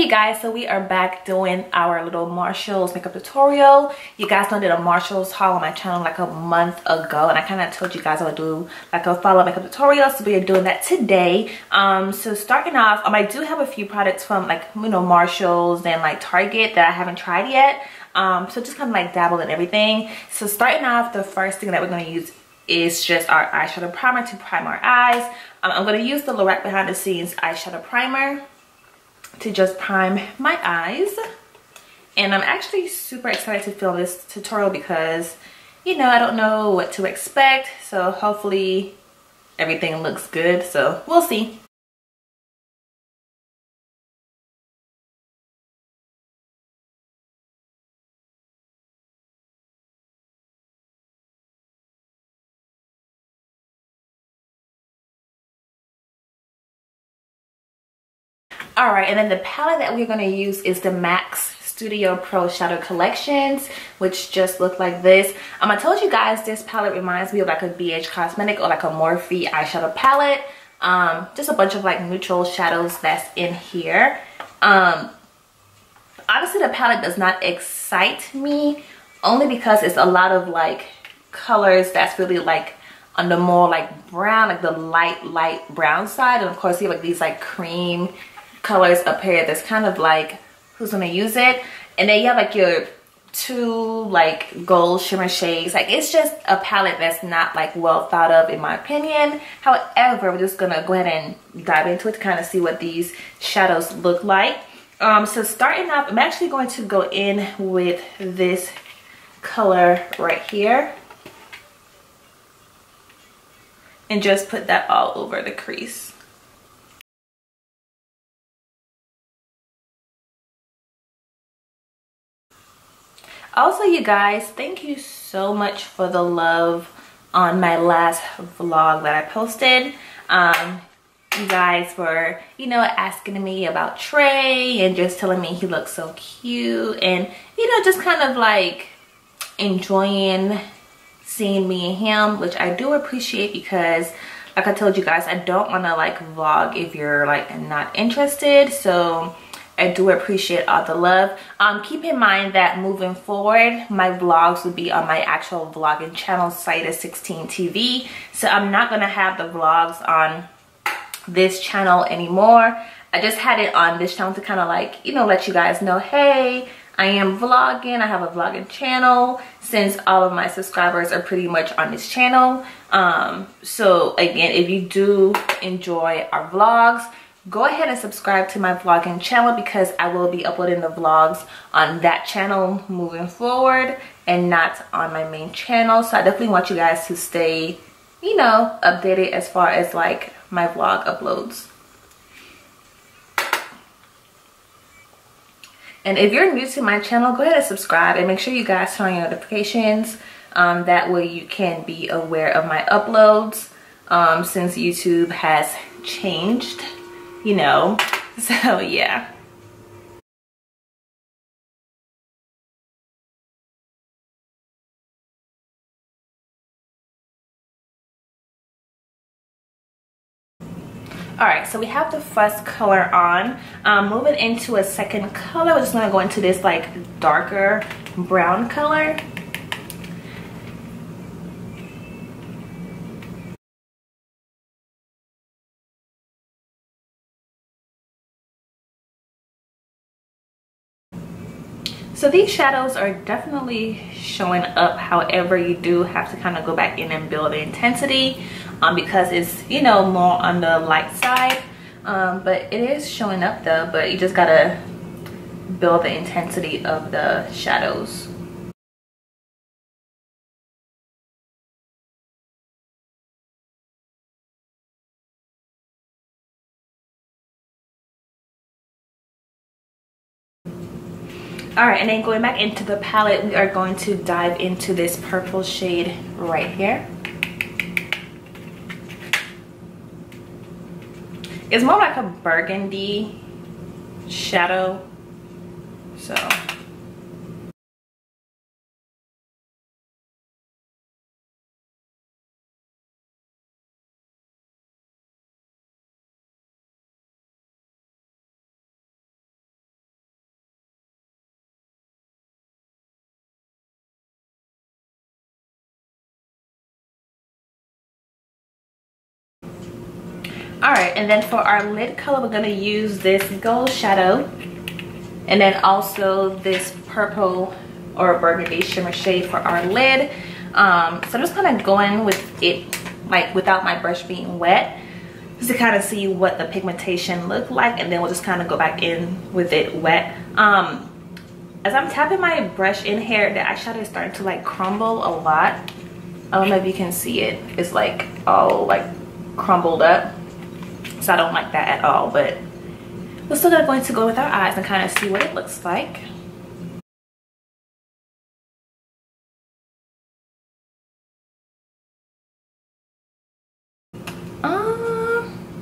Hey guys, so we are back doing our little Marshalls makeup tutorial. You guys know I did a Marshalls haul on my channel like a month ago, and I kind of told you guys I would do like a follow-up makeup tutorial, so we are doing that today. So starting off, I do have a few products from like, you know, Marshalls and like Target that I haven't tried yet. So just kind of like dabble in everything. So starting off, the first thing that we're going to use is just our eyeshadow primer to prime our eyes. I'm going to use the Lorac Behind the Scenes eyeshadow primer to just prime my eyes, and I'm actually super excited to film this tutorial because, you know, I don't know what to expect, so hopefully everything looks good, so we'll see. All right, and then the palette that we're going to use is the MAC's Studio Pro Shadow Collections, which just look like this. I told you guys this palette reminds me of like a BH Cosmetic or like a Morphe eyeshadow palette. Just a bunch of like neutral shadows that's in here. Honestly, the palette does not excite me, only because it's a lot of like colors that's really like on the more like brown, like the light brown side, and of course you have like these like cream colors up here that's kind of like who's gonna use it, and then you have like your two like gold shimmer shades. Like, it's just a palette that's not like well thought of in my opinion. However, we're just gonna go ahead and dive into it to kind of see what these shadows look like. So starting off, I'm actually going to go in with this color right here and just put that all over the crease. Also, you guys, thank you so much for the love on my last vlog that I posted. You guys were, you know, asking me about Trey and just telling me he looks so cute, and, you know, just kind of like enjoying seeing me and him, which I do appreciate, because like I told you guys, I don't want to like vlog if you're like not interested. So I do appreciate all the love. Keep in mind that moving forward, my vlogs will be on my actual vlogging channel, Site is 16 TV. So I'm not gonna have the vlogs on this channel anymore. I just had it on this channel to kind of like, you know, let you guys know, hey, I am vlogging. I have a vlogging channel, since all of my subscribers are pretty much on this channel. So again, if you do enjoy our vlogs, go ahead and subscribe to my vlogging channel, because I will be uploading the vlogs on that channel moving forward and not on my main channel. So I definitely want you guys to stay, you know, updated as far as like my vlog uploads. And if you're new to my channel, go ahead and subscribe and make sure you guys turn on your notifications. That way you can be aware of my uploads, since YouTube has changed, you know. So yeah. All right, so we have the first color on. Moving into a second color, we're just gonna go into this like darker brown color. So these shadows are definitely showing up. However, you do have to kind of go back in and build the intensity, because it's, you know, more on the light side. But it is showing up though, but you just gotta build the intensity of the shadows. All right, and then going back into the palette, we are going to dive into this purple shade right here. It's more like a burgundy shadow, so. All right, and then for our lid color, we're gonna use this gold shadow, and then also this purple or burgundy shimmer shade for our lid. So I'm just kind of going with it like without my brush being wet, just to kind of see what the pigmentation looked like, and then we'll just kind of go back in with it wet. As I'm tapping my brush in here, the eyeshadow is starting to like crumble a lot. I don't know if you can see it. It's like all like crumbled up. So I don't like that at all, but we're still going to go with our eyes and kind of see what it looks like.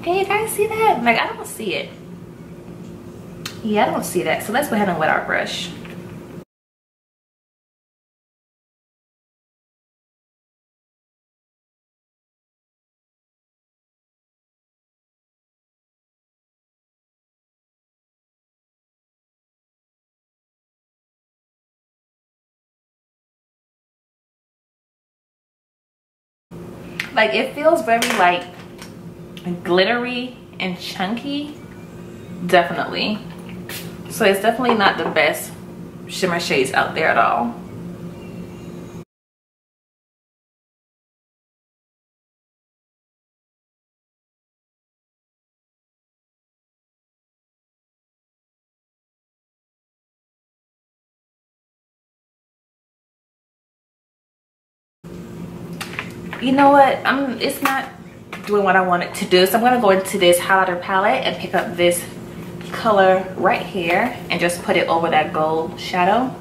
Can you guys see that? Like, I don't see it. Yeah, I don't see that. So let's go ahead and wet our brush. Like, it feels very like glittery and chunky, definitely. So it's definitely not the best shimmer shades out there at all. You know what, it's not doing what I want it to do, so I'm going to go into this highlighter palette and pick up this color right here and just put it over that gold shadow.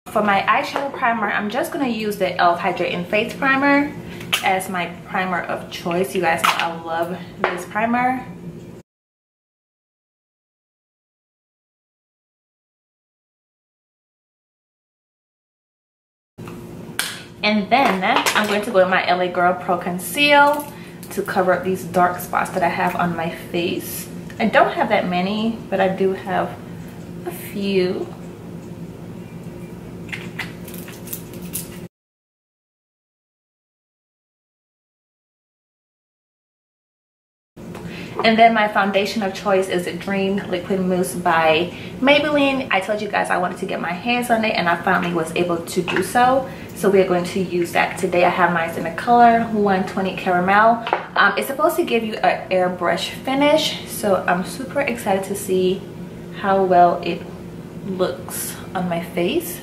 For my eyeshadow primer, I'm just going to use the e.l.f. Hydrating Face Primer as my primer of choice. You guys know I love this primer. And then I'm going to go with my LA Girl Pro Conceal to cover up these dark spots that I have on my face. I don't have that many, but I do have a few. And then my foundation of choice is a Dream Liquid Mousse by Maybelline. I told you guys I wanted to get my hands on it, and I finally was able to do so. So we are going to use that today. I have mine in the color 120 Caramel. It's supposed to give you an airbrush finish, so I'm super excited to see how well it looks on my face.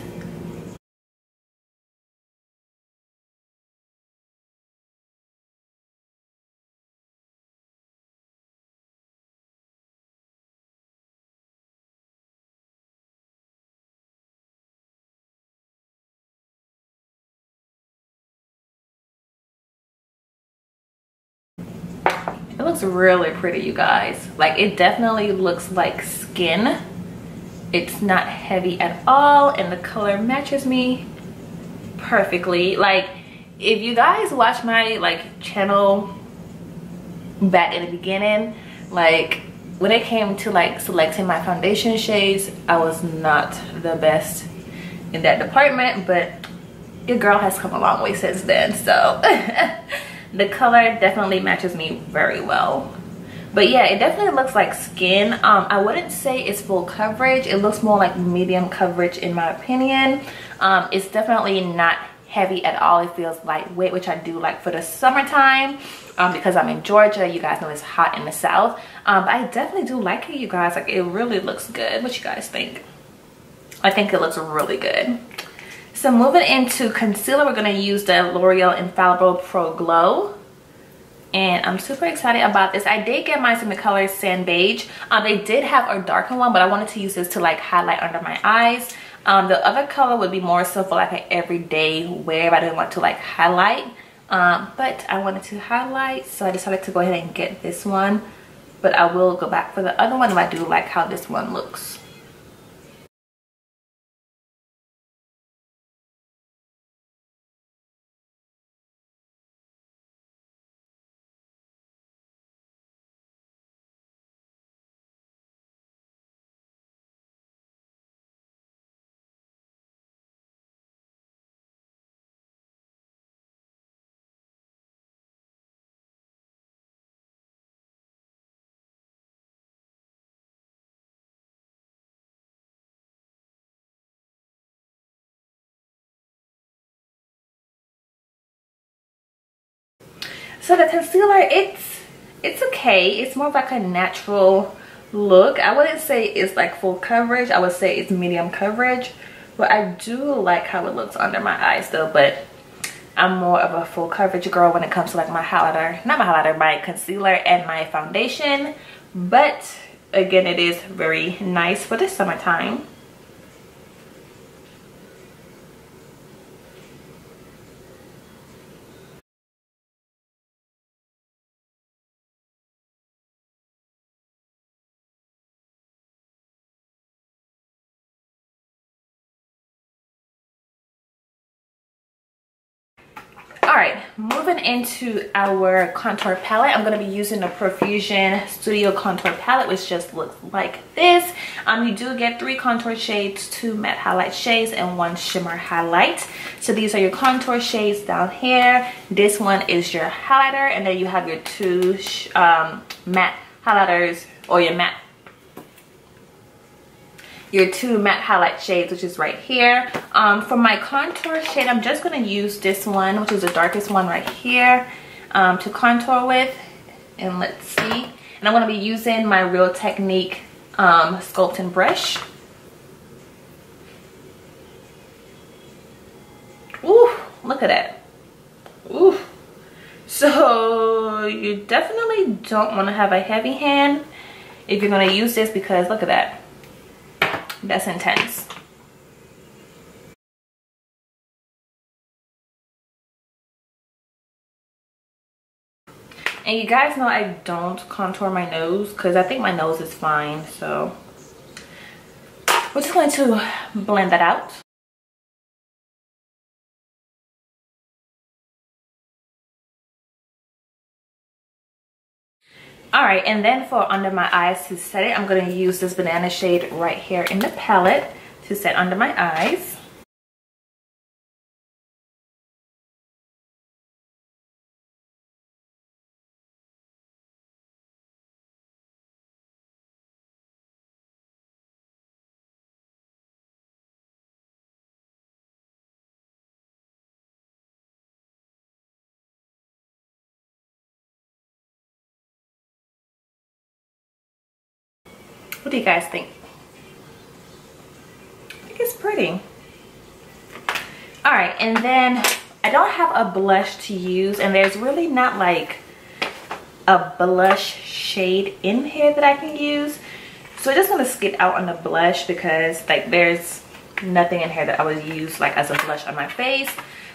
It looks really pretty, you guys. Like, it definitely looks like skin. It's not heavy at all, and the color matches me perfectly. Like, if you guys watch my like channel back in the beginning, like when it came to like selecting my foundation shades, I was not the best in that department, but your girl has come a long way since then. So the color definitely matches me very well. But yeah, it definitely looks like skin. I wouldn't say it's full coverage. It looks more like medium coverage in my opinion. It's definitely not heavy at all. It feels lightweight, which I do like for the summertime, because I'm in Georgia. You guys know it's hot in the south. But I definitely do like it, you guys. Like, it really looks good. What you guys think? I think it looks really good. So moving into concealer, we're going to use the L'Oreal Infallible Pro Glow. And I'm super excited about this. I did get mine in the color Sand Beige. They did have a darker one, but I wanted to use this to like highlight under my eyes. The other color would be more so for like an everyday wear if I didn't want to like highlight. But I wanted to highlight, so I decided to go ahead and get this one. but I will go back for the other one if I do like how this one looks. So the concealer, it's okay. It's more of like a natural look. I wouldn't say it's like full coverage. I would say it's medium coverage, but I do like how it looks under my eyes though. But I'm more of a full coverage girl when it comes to like my highlighter, not my highlighter, my concealer and my foundation. But again, it is very nice for the summertime. Alright, moving into our contour palette, I'm going to be using the Profusion Studio Contour Palette, which just looks like this. You do get 3 contour shades, 2 matte highlight shades, and 1 shimmer highlight. So these are your contour shades down here. This one is your highlighter, and then you have your 2 matte highlighters, or your 2 matte highlight shades, which is right here. For my contour shade, I'm just going to use this one, which is the darkest one right here, to contour with. And let's see. And I'm going to be using my Real Technique sculpting brush. Ooh, look at that. Ooh. So you definitely don't want to have a heavy hand if you're going to use this, because look at that. That's intense. And you guys know I don't contour my nose because I think my nose is fine. So we're just going to blend that out. Alright, and then for under my eyes to set it, I'm going to use this banana shade right here in the palette to set under my eyes. What do you guys think? I think it's pretty. All right, and then I don't have a blush to use, and there's really not like a blush shade in here that I can use. So I'm just gonna skip out on the blush because like there's nothing in here that I would use like as a blush on my face.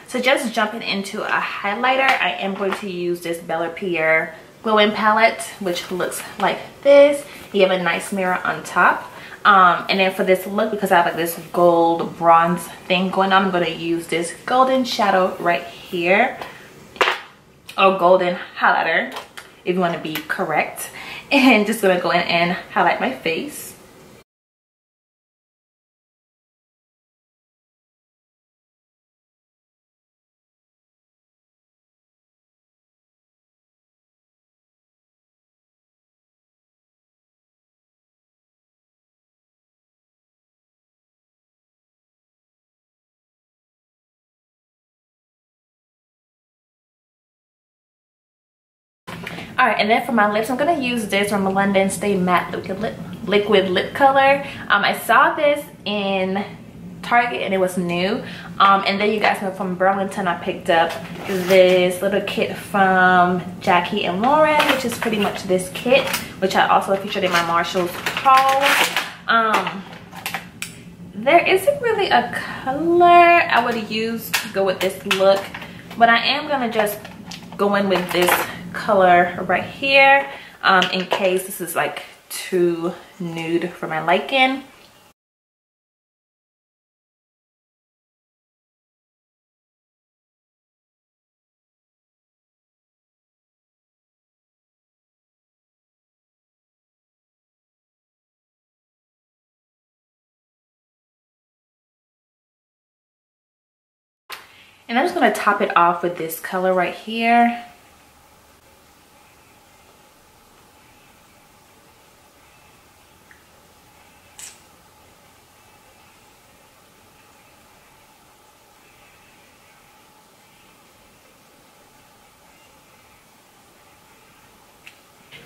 So just jumping into a highlighter, I am going to use this Bella Pierre Glow-In palette, which looks like this. You have a nice mirror on top. And then for this look, because I have like this gold bronze thing going on, I'm going to use this golden shadow right here, or golden highlighter if you want to be correct, and just going to go in and highlight my face. All right, and then for my lips, I'm gonna use this from London Stay Matte liquid lip color. I saw this in Target and it was new. And then you guys know from Burlington, I picked up this little kit from Jackie and Lauren, which is pretty much this kit, which I also featured in my Marshalls haul. There isn't really a color I would use to go with this look, but I am gonna just go in with this color right here. in case this is like too nude for my liking. And I'm just going to top it off with this color right here.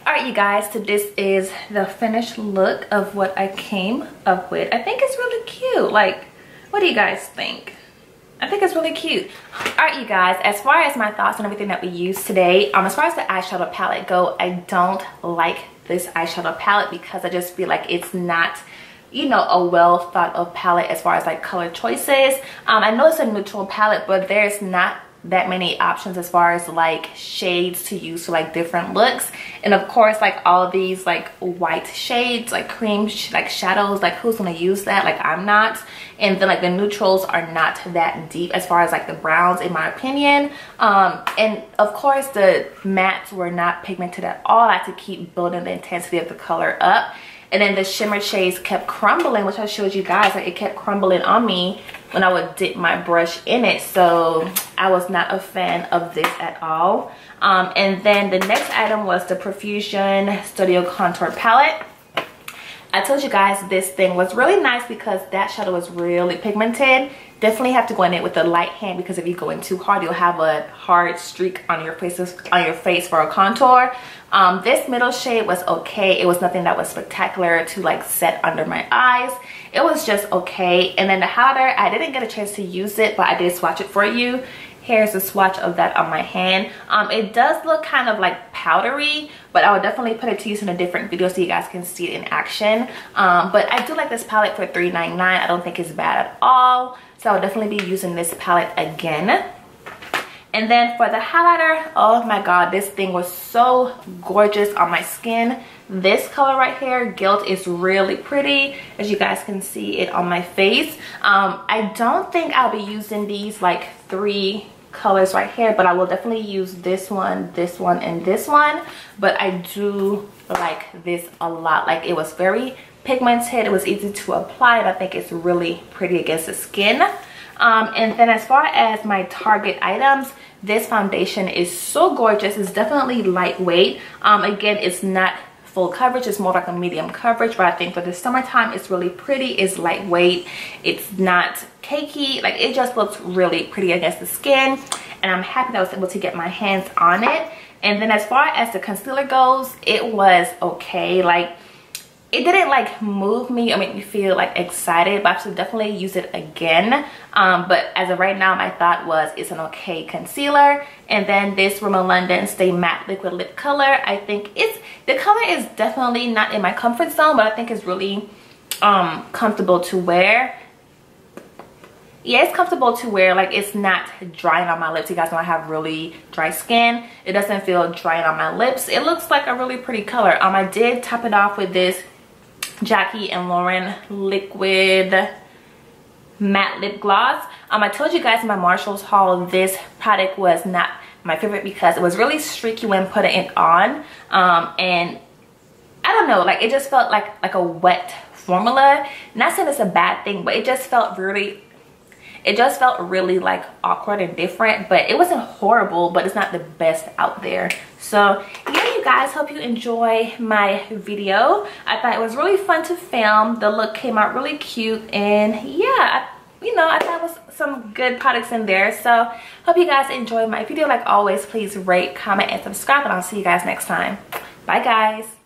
Alright you guys, so this is the finished look of what I came up with. I think it's really cute. Like, what do you guys think? I think it's really cute. Alright you guys, as far as my thoughts on everything that we used today, as far as the eyeshadow palette go, I don't like this eyeshadow palette because I just feel like it's not, you know, a well thought of palette as far as like color choices. I know it's a neutral palette, but there's not that many options as far as like shades to use for like different looks. And of course, like all of these like white shades, like cream like shadows, like who's gonna use that? Like I'm not. And then like the neutrals are not that deep as far as like the browns in my opinion. And of course the mattes were not pigmented at all. I had to keep building the intensity of the color up. And then the shimmer shades kept crumbling, which I showed you guys, like it kept crumbling on me when I would dip my brush in it. So I was not a fan of this at all. And then the next item was the Profusion Studio Contour Palette. I told you guys this thing was really nice because that shadow was really pigmented. Definitely have to go in it with a light hand because if you go in too hard, you'll have a hard streak on your face for a contour. This middle shade was okay. It was nothing that was spectacular to like set under my eyes. It was just okay. And then the highlighter, I didn't get a chance to use it, but I did swatch it for you. Here's a swatch of that on my hand. It does look kind of like powdery, but I would definitely put it to use in a different video so you guys can see it in action. But I do like this palette for $3.99. I don't think it's bad at all. So I would definitely be using this palette again. And then for the highlighter, oh my god, this thing was so gorgeous on my skin. This color right here, Guilt, is really pretty, as you guys can see it on my face. I don't think I'll be using these like 3 colors right here, but I will definitely use this one, and this one. But I do like this a lot. Like it was very pigmented, it was easy to apply, and I think it's really pretty against the skin. And then as far as my Target items, this foundation is so gorgeous. It's definitely lightweight. Again, it's not full coverage, it's more like a medium coverage, but I think for the summertime it's really pretty. It's lightweight, it's not cakey, like it just looks really pretty against the skin, and I'm happy that I was able to get my hands on it. And then as far as the concealer goes, it was okay. Like it didn't like move me or make me feel like excited, but I should definitely use it again. But as of right now, my thought was it's an okay concealer. And then this Rimmel London Stay Matte Liquid Lip Color, I think the color is definitely not in my comfort zone, but I think it's really comfortable to wear. Yeah, it's comfortable to wear. Like it's not drying on my lips. You guys know I have really dry skin. It doesn't feel drying on my lips. It looks like a really pretty color. I did top it off with this Jackie and Lauren liquid matte lip gloss. I told you guys in my Marshalls haul this product was not my favorite because it was really streaky when putting it on, and I don't know, like it just felt like a wet formula. Not saying it's a bad thing, but it just felt really like awkward and different. But it wasn't horrible, but it's not the best out there. So yeah, you guys, hope you enjoy my video. I thought it was really fun to film. The look came out really cute, and yeah, I thought it was some good products in there. So hope you guys enjoyed my video. Like always, please rate, comment, and subscribe, and I'll see you guys next time. Bye guys.